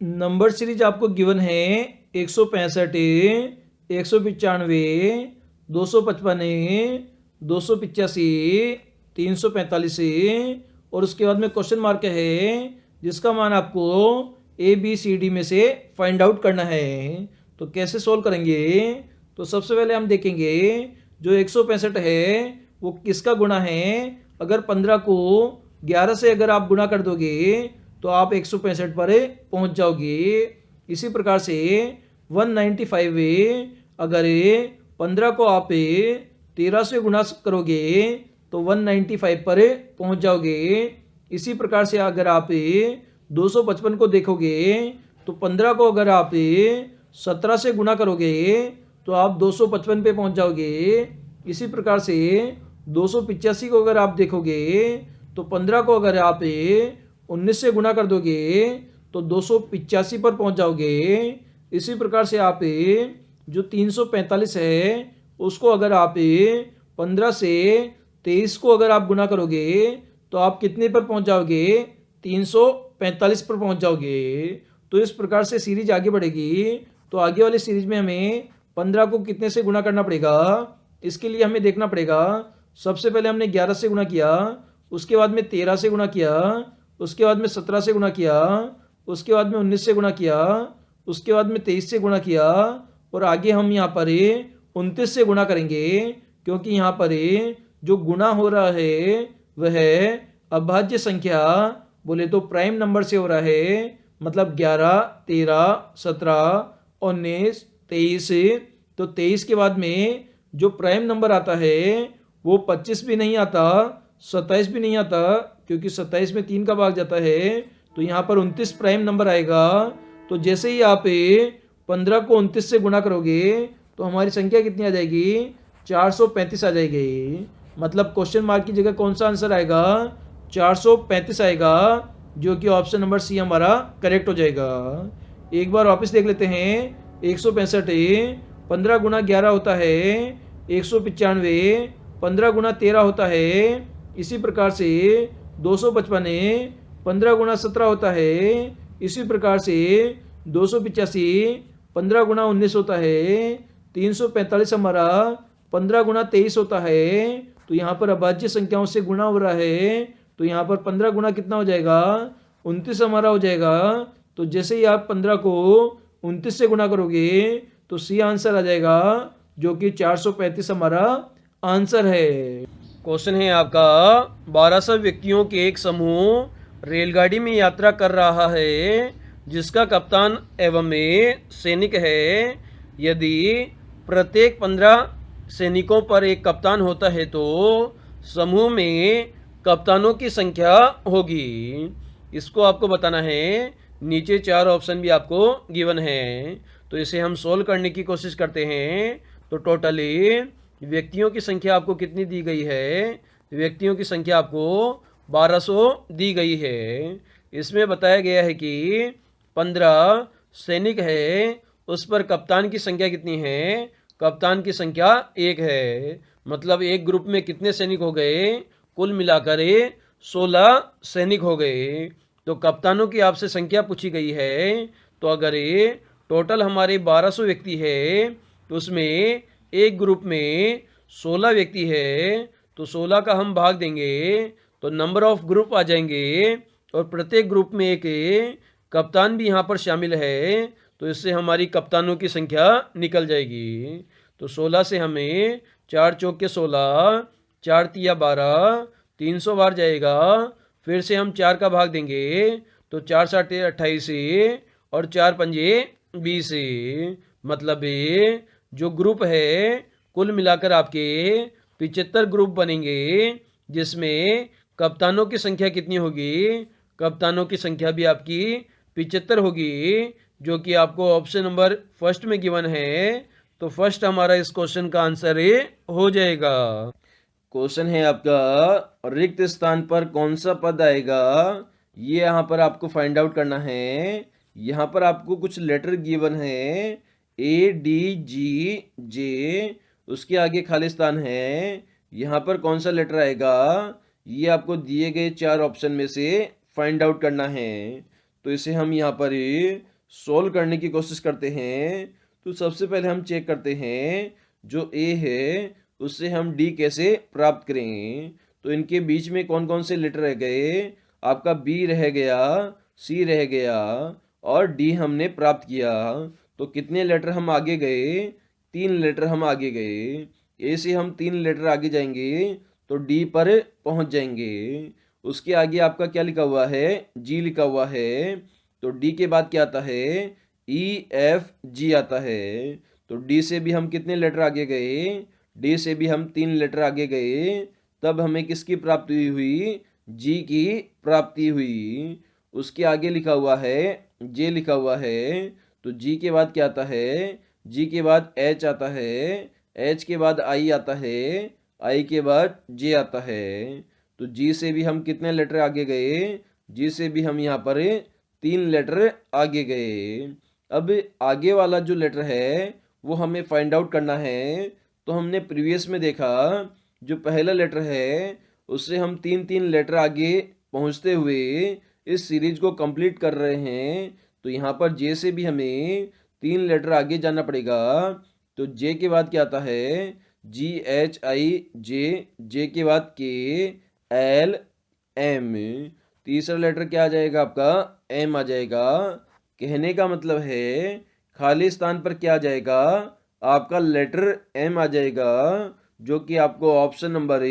Number series आपको given है 165, 195, 255, 285, 345 और उसके बाद में क्वेश्चन मार्क है जिसका मान आपको ABCD में से फाइंड आउट करना है। तो कैसे सोल्व करेंगे? तो सबसे पहले हम देखेंगे जो 165 है वो किसका गुणा है। अगर 15 को 11 से अगर आप गुणा कर दोगे तो आप 165 पर पहुंच जाओगे। इसी प्रकार से 195 अगर 15 को आप 13 से गुणा करोगे तो 195 पर पहुंच जाओगे। इसी प्रकार से अगर आप 255 को देखोगे तो 15 को अगर आप 17 से गुणा करोगे तो आप 255 पे पहुंच जाओगे। इसी प्रकार से 285 को अगर आप देखोगे तो 15 को अगर आप 19 से गुणा कर दोगे तो 285 पर पहुंच जाओगे। इसी प्रकार से आप जो 345 है उसको अगर आप 15 से 23 को अगर आप गुणा करोगे तो आप कितने पर पहुंच जाओगे? 345 पर पहुंच जाओगे। तो इस प्रकार से सीरीज आगे बढ़ेगी। तो आगे वाली सीरीज में हमें 15 को कितने से गुणा करना पड़ेगा? इसके लिए हमें देखना पड़ेगा। सबसे पहले हमने 11 से गुणा किया, उसके बाद में 13 से गुणा किया, उसके बाद में 17 से गुणा किया, उसके बाद में 19 से गुणा किया, उसके बाद में 23 से गुणा किया और आगे हम यहाँ पर 29 से गुणा करेंगे क्योंकि यहाँ पर जो गुणा हो रहा है वह अभाज्य संख्या बोले तो प्राइम नंबर से हो रहा है। मतलब 11, 13, 17, 19, 23। तो 23 के बाद में जो प्राइम नंबर आता है वो 25 भी नहीं आता, 27 भी नहीं आता क्योंकि 27 में 3 का भाग जाता है। तो यहाँ पर 29 प्राइम नंबर आएगा। तो जैसे ही आप 15 को 29 से गुणा करोगे तो हमारी संख्या कितनी आ जाएगी? 435 आ जाएगी। मतलब क्वेश्चन मार्क की जगह कौन सा आंसर आएगा? 435 आएगा, जो कि ऑप्शन नंबर सी हमारा करेक्ट हो जाएगा। एक बार वापस देख लेते हैं। 165 15 गुणा 11 होता है 195, 15 गुणा 13 होता है। इसी प्रकार से 255 15 गुणा 17 होता है। इसी प्रकार से 285 15 गुणा 19 होता है। 345 हमारा 15 गुणा 23 होता है। तो यहाँ पर अभाज्य संख्याओं से गुणा हो रहा है। तो यहाँ पर 15 गुणा कितना हो जाएगा? 29 हमारा हो जाएगा। तो जैसे ही आप 15 को 29 से गुणा करोगे तो सी आंसर आ जाएगा, जो कि 435 हमारा आंसर है। क्वेश्चन है आपका 1200 व्यक्तियों के एक समूह रेलगाड़ी में यात्रा कर रहा है जिसका कप्तान एवं सैनिक है। यदि प्रत्येक 15 सैनिकों पर एक कप्तान होता है तो समूह में कप्तानों की संख्या होगी। इसको आपको बताना है। नीचे 4 ऑप्शन भी आपको गिवन है, तो इसे हम सोल्व करने की कोशिश करते हैं। तो टोटली व्यक्तियों की संख्या आपको कितनी दी गई है? व्यक्तियों की संख्या आपको 1200 दी गई है। इसमें बताया गया है कि 15 सैनिक है, उस पर कप्तान की संख्या कितनी है? कप्तान की संख्या 1 है। मतलब एक ग्रुप में कितने सैनिक हो गए? कुल मिलाकर 16 सैनिक हो गए। तो कप्तानों की आपसे संख्या पूछी गई है। तो अगर टोटल हमारे 1200 व्यक्ति है तो उसमें एक ग्रुप में 16 व्यक्ति है, तो 16 का हम भाग देंगे तो नंबर ऑफ ग्रुप आ जाएंगे और प्रत्येक ग्रुप में एक कप्तान भी यहाँ पर शामिल है। तो इससे हमारी कप्तानों की संख्या निकल जाएगी। तो 16 से हमें 4 चौके 16, 4 तिया 12, 300 बार जाएगा। फिर से हम 4 का भाग देंगे तो 4 साठे 28 और 4 पंजे 20। मतलब जो ग्रुप है कुल मिलाकर आपके 75 ग्रुप बनेंगे, जिसमें कप्तानों की संख्या कितनी होगी? कप्तानों की संख्या भी आपकी 75 होगी, जो कि आपको ऑप्शन नंबर फर्स्ट में गिवन है। तो फर्स्ट हमारा इस क्वेश्चन का आंसर हो जाएगा। क्वेश्चन है आपका रिक्त स्थान पर कौन सा पद आएगा? ये यहाँ पर आपको फाइंड आउट करना है। यहाँ पर आपको कुछ लेटर गिवन है ADGJ, उसके आगे खाली स्थान है। यहाँ पर कौन सा लेटर आएगा ये आपको दिए गए 4 ऑप्शन में से फाइंड आउट करना है। तो इसे हम यहाँ पर सोल्व करने की कोशिश करते हैं। तो सबसे पहले हम चेक करते हैं जो ए है उससे हम डी कैसे प्राप्त करें। तो इनके बीच में कौन कौन से लेटर रह गए, आपका बी रह गया, सी रह गया और डी हमने प्राप्त किया। तो कितने लेटर हम आगे गए, 3 लेटर हम आगे गए। ए से हम 3 लेटर आगे जाएंगे तो डी पर पहुंच जाएंगे। उसके आगे आपका क्या लिखा हुआ है, जी लिखा हुआ है। तो डी के बाद क्या आता है, ई एफ जी आता है। तो डी से भी हम कितने लेटर आगे गए, डी से भी हम 3 लेटर आगे गए। तब हमें किसकी प्राप्ति हुई, जी की प्राप्ति हुई। उसके आगे लिखा हुआ है, जे लिखा हुआ है। तो जी के बाद क्या आता है, जी के बाद एच आता है, एच के बाद आई आता है, आई के बाद जे आता है। तो जी से भी हम कितने लेटर आगे गए, जी से भी हम यहाँ पर 3 लेटर आगे गए। अब आगे वाला जो लेटर है वो हमें फाइंड आउट करना है। तो हमने प्रीवियस में देखा जो पहला लेटर है उससे हम 3 लेटर आगे पहुँचते हुए इस सीरीज को कंप्लीट कर रहे हैं। तो यहाँ पर जे से भी हमें 3 लेटर आगे जाना पड़ेगा। तो जे के बाद क्या आता है, जी एच आई जे, जे के बाद के एल एम, तीसरा लेटर क्या आ जाएगा आपका, एम आ जाएगा। कहने का मतलब है खाली स्थान पर क्या आ जाएगा, आपका लेटर एम आ जाएगा, जो कि आपको ऑप्शन नंबर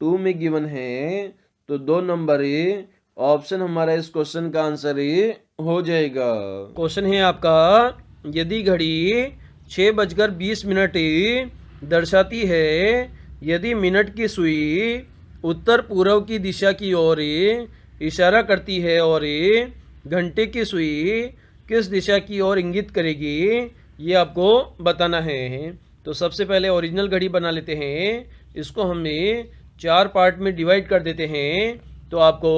2 में गिवन है। तो 2 नंबर ऑप्शन हमारा इस क्वेश्चन का आंसर हो जाएगा। क्वेश्चन है आपका, यदि घड़ी 6:20 दर्शाती है, यदि मिनट की सुई उत्तर पूर्व की दिशा की ओर इशारा करती है और घंटे की सुई किस दिशा की ओर इंगित करेगी, ये आपको बताना है। तो सबसे पहले ओरिजिनल घड़ी बना लेते हैं। इसको हमें 4 पार्ट में डिवाइड कर देते हैं। तो आपको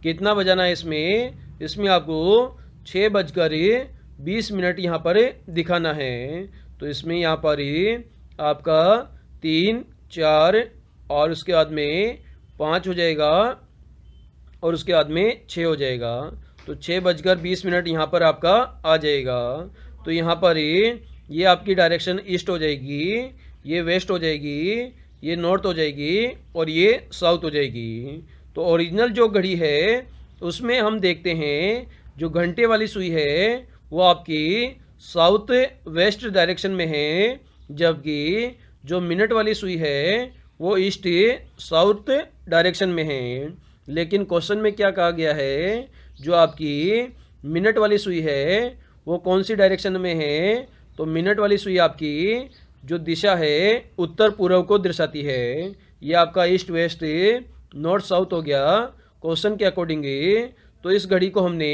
कितना बजाना है इसमें आपको 6:20 यहाँ पर दिखाना है। तो इसमें यहाँ पर आपका 3, 4 और उसके बाद में 5 हो जाएगा और उसके बाद में 6 हो जाएगा। तो 6:20 यहाँ पर आपका आ जाएगा। तो यहाँ पर ये आपकी डायरेक्शन ईस्ट हो जाएगी, ये वेस्ट हो जाएगी, ये नॉर्थ हो जाएगी और ये साउथ हो जाएगी। तो ओरिजिनल जो घड़ी है उसमें हम देखते हैं जो घंटे वाली सुई है वो आपकी साउथ वेस्ट डायरेक्शन में है, जबकि जो मिनट वाली सुई है वो ईस्ट साउथ डायरेक्शन में है। लेकिन क्वेश्चन में क्या कहा गया है, जो आपकी मिनट वाली सुई है वो कौन सी डायरेक्शन में है, तो मिनट वाली सुई आपकी जो दिशा है उत्तर पूर्व को दर्शाती है। ये आपका ईस्ट वेस्ट नॉर्थ साउथ हो गया क्वेश्चन के अकॉर्डिंग। तो इस घड़ी को हमने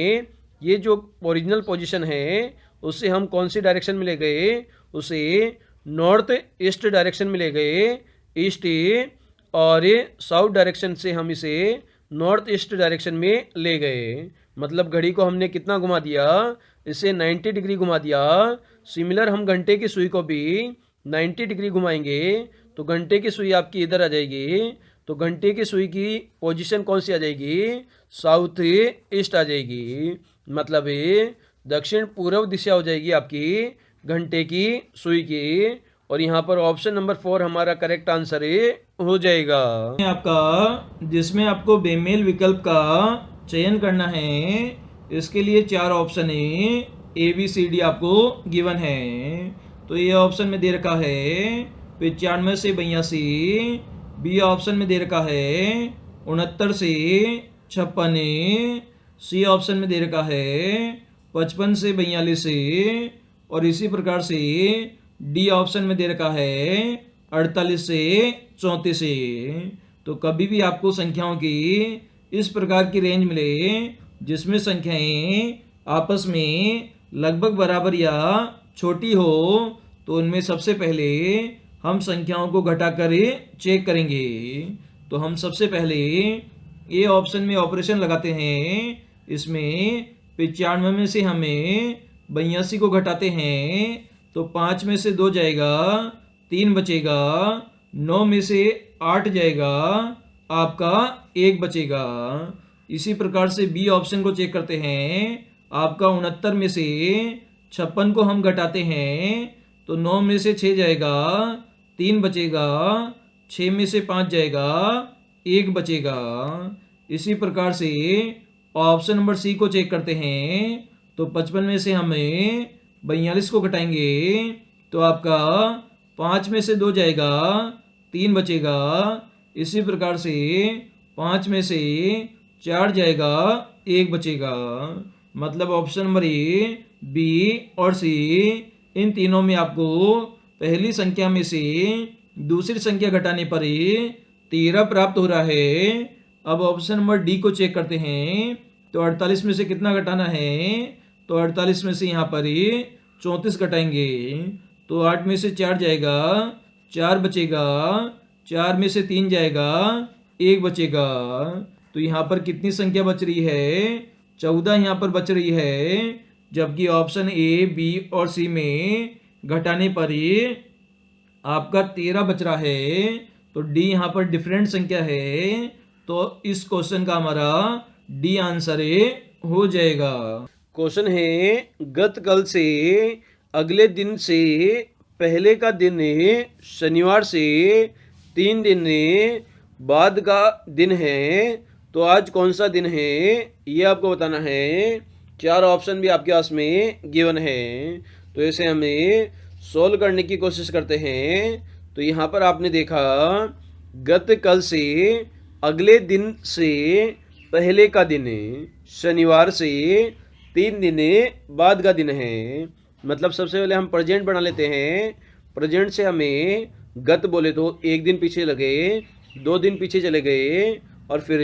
ये जो ओरिजिनल पोजीशन है उससे हम कौन सी डायरेक्शन में ले गए, उसे नॉर्थ ईस्ट डायरेक्शन में ले गए, ईस्ट और साउथ डायरेक्शन से हम इसे नॉर्थ ईस्ट डायरेक्शन में ले गए। मतलब घड़ी को हमने कितना घुमा दिया, इसे 90 डिग्री घुमा दिया। सिमिलर हम घंटे की सुई को भी 90 डिग्री घुमाएंगे तो घंटे की सुई आपकी इधर आ जाएगी। तो घंटे की सुई की पोजीशन कौन सी आ जाएगी, साउथ ईस्ट आ जाएगी। मतलब दक्षिण पूर्व दिशा हो जाएगी आपकी घंटे की सुई की। और यहाँ पर ऑप्शन नंबर 4 हमारा करेक्ट आंसर हो जाएगा। आपका जिसमें आपको बेमेल विकल्प का चयन करना है, इसके लिए 4 ऑप्शन है, ए बी सी डी आपको गिवन है। तो ये ऑप्शन में दे रखा है 95 से 82, बी ऑप्शन में दे रखा है 69 से 56, सी ऑप्शन में दे रखा है 55 से 42 और इसी प्रकार से डी ऑप्शन में दे रखा है 48 से 34। तो कभी भी आपको संख्याओं की इस प्रकार की रेंज मिले जिसमें संख्याएं आपस में लगभग बराबर या छोटी हो, तो उनमें सबसे पहले हम संख्याओं को घटाकर चेक करेंगे। तो हम सबसे पहले ए ऑप्शन में ऑपरेशन लगाते हैं। इसमें 95 में से हमें 82 को घटाते हैं तो 5 में से 2 जाएगा, 3 बचेगा, 9 में से 8 जाएगा, आपका 1 बचेगा। इसी प्रकार से बी ऑप्शन को चेक करते हैं। आपका 69 में से 56 को हम घटाते हैं तो 9 में से 6 जाएगा, 3 बचेगा, 6 में से 5 जाएगा, 1 बचेगा। इसी प्रकार से ऑप्शन नंबर सी को चेक करते हैं तो 55 में से हमें 42 को घटाएंगे तो आपका 5 में से 2 जाएगा, 3 बचेगा। इसी प्रकार से 5 में से 4 जाएगा, 1 बचेगा। मतलब ऑप्शन नंबर ए, बी और सी इन तीनों में आपको पहली संख्या में से दूसरी संख्या घटाने पर 13 प्राप्त हो रहा है। अब ऑप्शन नंबर डी को चेक करते हैं तो 48 में से कितना घटाना है तो 48 में से यहाँ पर 34 घटाएंगे तो 8 में से 4 जाएगा, 4 बचेगा, 4 में से 3 जाएगा, 1 बचेगा। तो यहाँ पर कितनी संख्या बच रही है? 14 यहाँ पर बच रही है, जबकि ऑप्शन ए, बी और सी में घटाने पर आपका 13 बच रहा है। तो डी यहाँ पर डिफरेंट संख्या है, तो इस क्वेश्चन का हमारा डी आंसर हो जाएगा। क्वेश्चन है, गत कल से अगले दिन से पहले का दिन शनिवार से 3 दिन बाद का दिन है, तो आज कौन सा दिन है ये आपको बताना है। 4 ऑप्शन भी आपके पास में गिवन है, तो इसे हमें सोल्व करने की कोशिश करते हैं। तो यहाँ पर आपने देखा गत कल से अगले दिन से पहले का दिन शनिवार से 3 दिन बाद का दिन है। मतलब सबसे पहले हम प्रेजेंट बना लेते हैं। प्रेजेंट से हमें गत बोले तो 1 दिन पीछे लगे, 2 दिन पीछे चले गए और फिर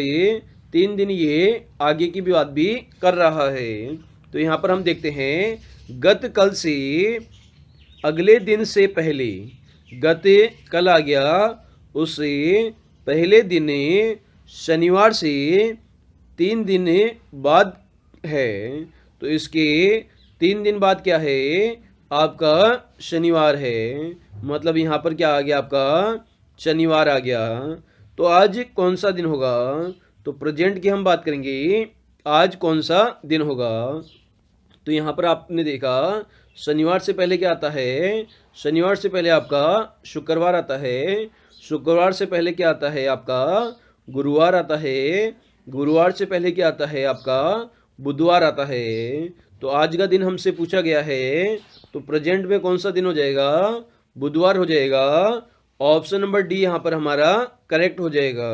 3 दिन ये आगे की भी बात भी कर रहा है। तो यहाँ पर हम देखते हैं गत कल से अगले दिन से पहले, गत कल आ गया, उससे पहले दिन शनिवार से 3 दिन बाद है। तो इसके 3 दिन बाद क्या है? आपका शनिवार है। मतलब यहाँ पर क्या आ गया? आपका शनिवार आ गया। तो आज कौन सा दिन होगा? तो प्रेजेंट की हम बात करेंगे, आज कौन सा दिन होगा। तो यहाँ पर आपने देखा शनिवार से पहले क्या आता है? शनिवार से पहले आपका शुक्रवार आता है। शुक्रवार से पहले क्या आता है? आपका गुरुवार आता है। गुरुवार से पहले क्या आता है? आपका बुधवार आता है। तो आज का दिन हमसे पूछा गया है, तो प्रेजेंट में कौन सा दिन हो जाएगा? बुधवार हो जाएगा। ऑप्शन नंबर डी यहाँ पर हमारा करेक्ट हो जाएगा।